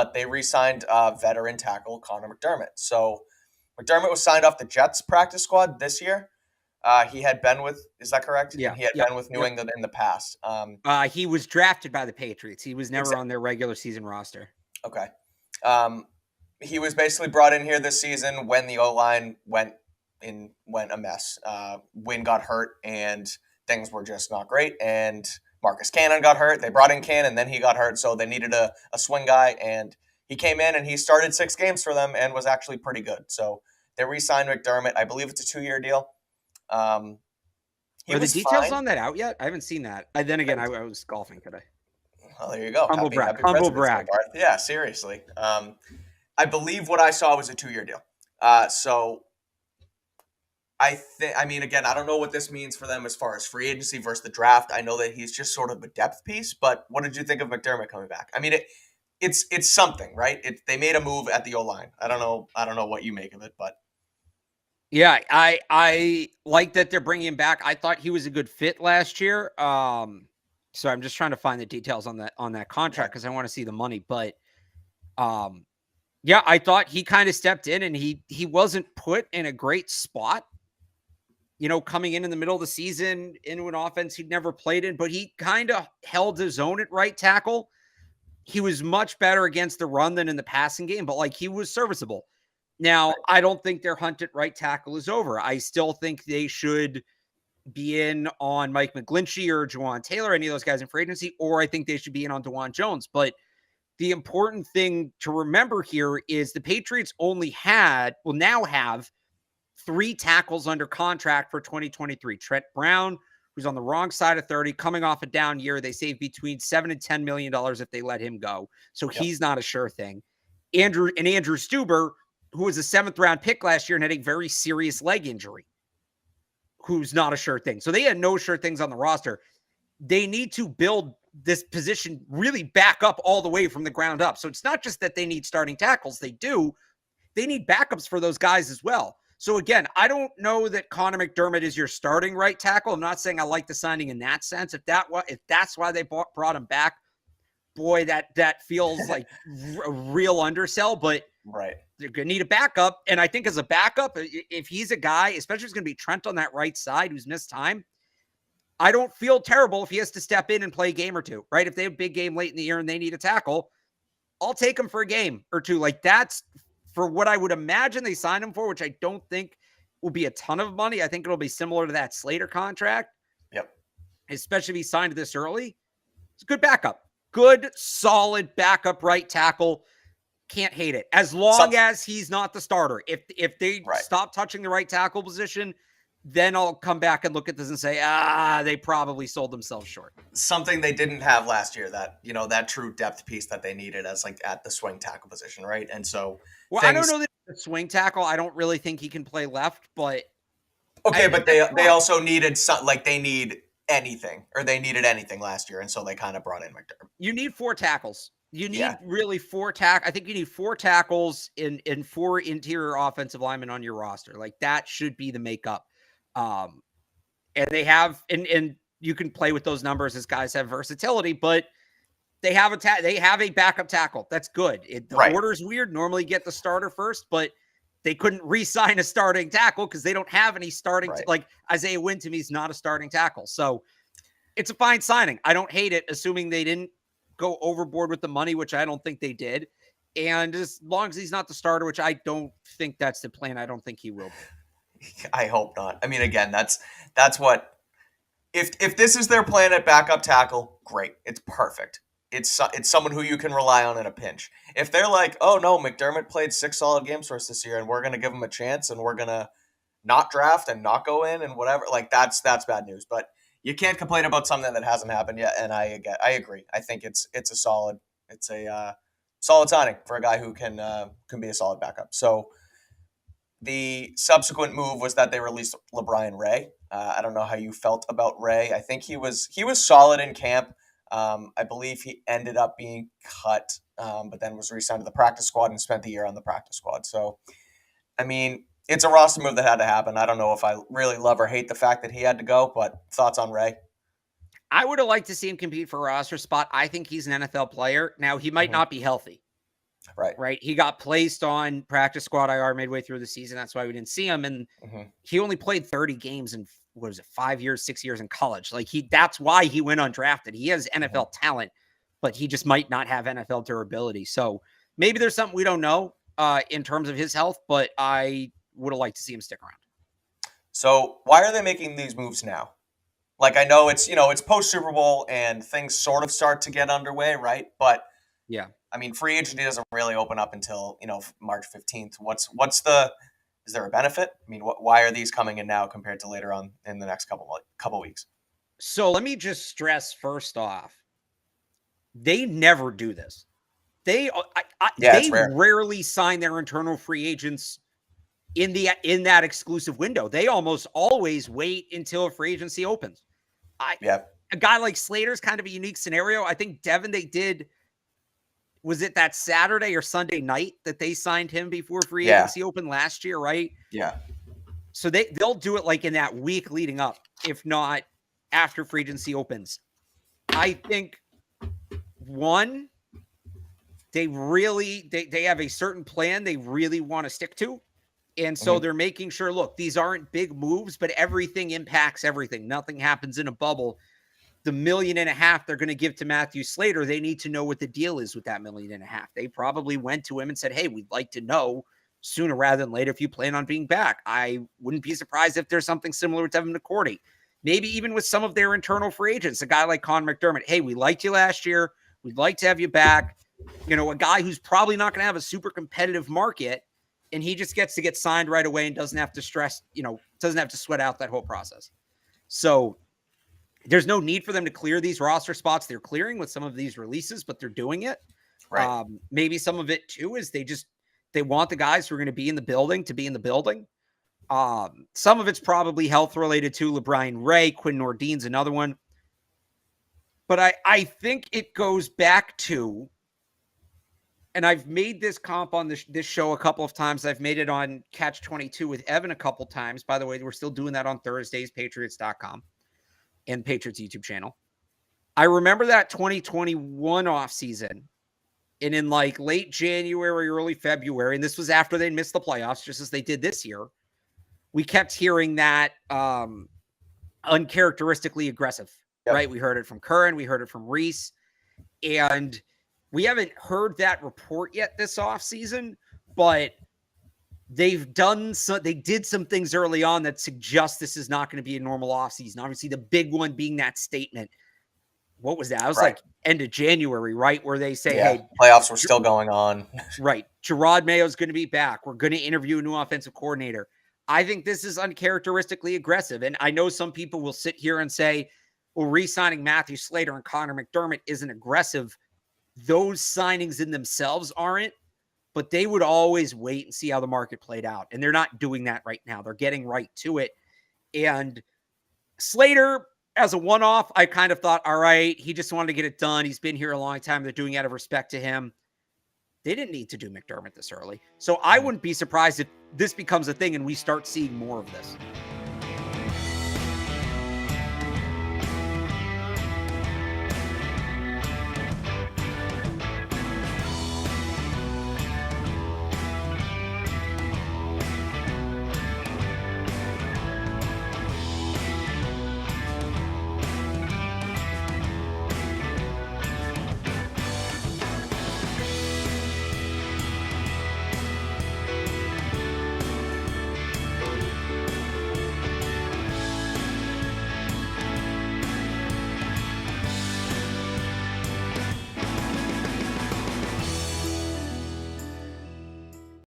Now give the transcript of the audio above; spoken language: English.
but they re-signed veteran tackle Conor McDermott. So McDermott was signed off the Jets practice squad this year. He had been with, is that correct? Yeah. And he had been with New England in the past. He was drafted by the Patriots. He was never on their regular season roster. Okay. He was basically brought in here this season when the O-line went a mess. Wynn got hurt and things were just not great. And Marcus Cannon got hurt. They brought in Cannon, then he got hurt. So they needed a swing guy. And he came in and he started 6 games for them and was actually pretty good. So they re-signed McDermott. I believe it's a 2-year deal. Are the details on that out yet? I haven't seen that. Then again, I was golfing today. Well, there you go. Humble brag. Barth. Yeah, seriously. I believe what I saw was a 2-year deal. So I mean, again, I don't know what this means for them as far as free agency versus the draft. I know that he's just sort of a depth piece, but what did you think of McDermott coming back? I mean, it's something, right? They made a move at the O-line. I don't know what you make of it, but yeah, I like that they're bringing him back. I thought he was a good fit last year. So I'm just trying to find the details on that contract because I want to see the money. But yeah, I thought he kind of stepped in and he wasn't put in a great spot. Coming in the middle of the season into an offense he'd never played in, but he kind of held his own at right tackle. He was much better against the run than in the passing game, but he was serviceable. Now, I don't think their hunt at right tackle is over. I still think they should be in on Mike McGlinchey or Juwan Taylor, any of those guys in free agency, or I think they should be in on DeJuan Jones. But the important thing to remember here is the Patriots now have 3 tackles under contract for 2023. Trent Brown, who's on the wrong side of 30, coming off a down year. They save between $7 and $10 million if they let him go. So he's not a sure thing. Andrew Stuber, who was a 7th round pick last year and had a very serious leg injury, who's not a sure thing. So they had no sure things on the roster. They need to build this position really back up all the way from the ground up. So it's not just that they need starting tackles. They need backups for those guys as well. So again, I don't know that Conor McDermott is your starting right tackle. I'm not saying I like the signing in that sense. If that's why they brought him back, boy, that feels like a real undersell, but right. They're going to need a backup. And I think as a backup, if he's a guy, especially if it's going to be Trent on that right side who's missed time, I don't feel terrible if he has to step in and play a game or two, right? If they have a big game late in the year and they need a tackle, I'll take him for a game or two. That's for what I would imagine they signed him for, which I don't think will be a ton of money. I think it'll be similar to that Slater contract. Yep. Especially if he signed this early. It's a good backup. Good, solid backup right tackle. Can't hate it. As long as he's not the starter. If they stop touching the right tackle position, then I'll come back and look at this and say, they probably sold themselves short. Something they didn't have last year, that true depth piece that they needed as at the swing tackle position, right? And so I don't know that the swing tackle, I don't really think he can play left, but okay, but they also needed they need anything, or they needed anything last year, and so they kind of brought in McDermott. You need 4 tackles. You need really 4 tackles. I think you need 4 tackles in 4 interior offensive linemen on your roster. That should be the makeup. And they have, and you can play with those numbers as guys have versatility, but they have a backup tackle. That's good. The order's weird. Normally get the starter first, but they couldn't re-sign a starting tackle because they don't have any starting. Isaiah Wynn to me is not a starting tackle. So it's a fine signing. I don't hate it, assuming they didn't go overboard with the money, which I don't think they did. And as long as he's not the starter, which I don't think that's the plan, I don't think he will be. I hope not. I mean, again, that's what, if this is their plan at backup tackle, great. It's perfect. It's someone who you can rely on in a pinch. If they're like, oh no, McDermott played 6 solid games for us this year and we're going to give him a chance and we're going to not draft and not go in and whatever, that's bad news. But you can't complain about something that hasn't happened yet. And I agree. I think it's a solid signing for a guy who can be a solid backup. So the subsequent move was that they released LeBryan Ray. I don't know how you felt about Ray. I think he was solid in camp. I believe he ended up being cut, but then was re-signed to the practice squad and spent the year on the practice squad. So, I mean, it's a roster move that had to happen. I don't know if I really love or hate the fact that he had to go, but thoughts on Ray? I would have liked to see him compete for a roster spot. I think he's an NFL player. Now, he might not be healthy. Right. He got placed on practice squad IR midway through the season. That's why we didn't see him. And he only played 30 games in, 5 years, 6 years in college. That's why he went undrafted. He has NFL talent, but he just might not have NFL durability. So maybe there's something we don't know in terms of his health, but I would have liked to see him stick around. So why are they making these moves now? I know it's, it's post Super Bowl and things sort of start to get underway, right? But yeah, I mean, free agency doesn't really open up until, March 15th. Is there a benefit? I mean, why are these coming in now compared to later on in the next couple weeks? So let me just stress first off, they never do this. They rarely sign their internal free agents in that exclusive window. They almost always wait until a free agency opens. A guy like Slater's kind of a unique scenario. I think Devin, they did, was it that Saturday or Sunday night that they signed him before free agency opened last year, right? Yeah. So they'll do it in that week leading up, if not after free agency opens. I think one, they have a certain plan they really want to stick to. And so they're making sure, look, these aren't big moves, but everything impacts everything. Nothing happens in a bubble. The $1.5 million they're going to give to Matthew Slater, they need to know what the deal is with that $1.5 million. They probably went to him and said, hey, we'd like to know sooner rather than later if you plan on being back. I wouldn't be surprised if there's something similar with Devin McCourty. Maybe even with some of their internal free agents, a guy like Conor McDermott. Hey, we liked you last year. We'd like to have you back. A guy who's probably not going to have a super competitive market, and he just gets to get signed right away and doesn't have to stress, doesn't have to sweat out that whole process. So there's no need for them to clear these roster spots. They're clearing with some of these releases, but they're doing it. Right. Maybe some of it too is they want the guys who are going to be in the building to be in the building. Some of it's probably health related to LeBryan Ray. Quinn Nordine's another one. But I think it goes back to, and I've made this comp on this show a couple of times. I've made it on Catch 22 with Evan a couple times. By the way, we're still doing that on Thursdays, Patriots.com and Patriots YouTube channel. I remember that 2021 offseason, and in late January, early February, and this was after they missed the playoffs, just as they did this year, we kept hearing that uncharacteristically aggressive, right? We heard it from Curran. We heard it from Reese. And we haven't heard that report yet this offseason, but they did some things early on that suggest this is not going to be a normal offseason. Obviously, the big one being that statement. What was that? It was end of January, right? Where they say, hey, playoffs were still going on. Right. Gerard Mayo's going to be back. We're going to interview a new offensive coordinator. I think this is uncharacteristically aggressive. And I know some people will sit here and say, well, re-signing Matthew Slater and Conor McDermott isn't aggressive. Those signings in themselves aren't, but they would always wait and see how the market played out. And they're not doing that right now. They're getting right to it. And Slater, as a one-off, I kind of thought, all right, he just wanted to get it done. He's been here a long time. They're doing it out of respect to him. They didn't need to do McDermott this early. So I wouldn't be surprised if this becomes a thing and we start seeing more of this.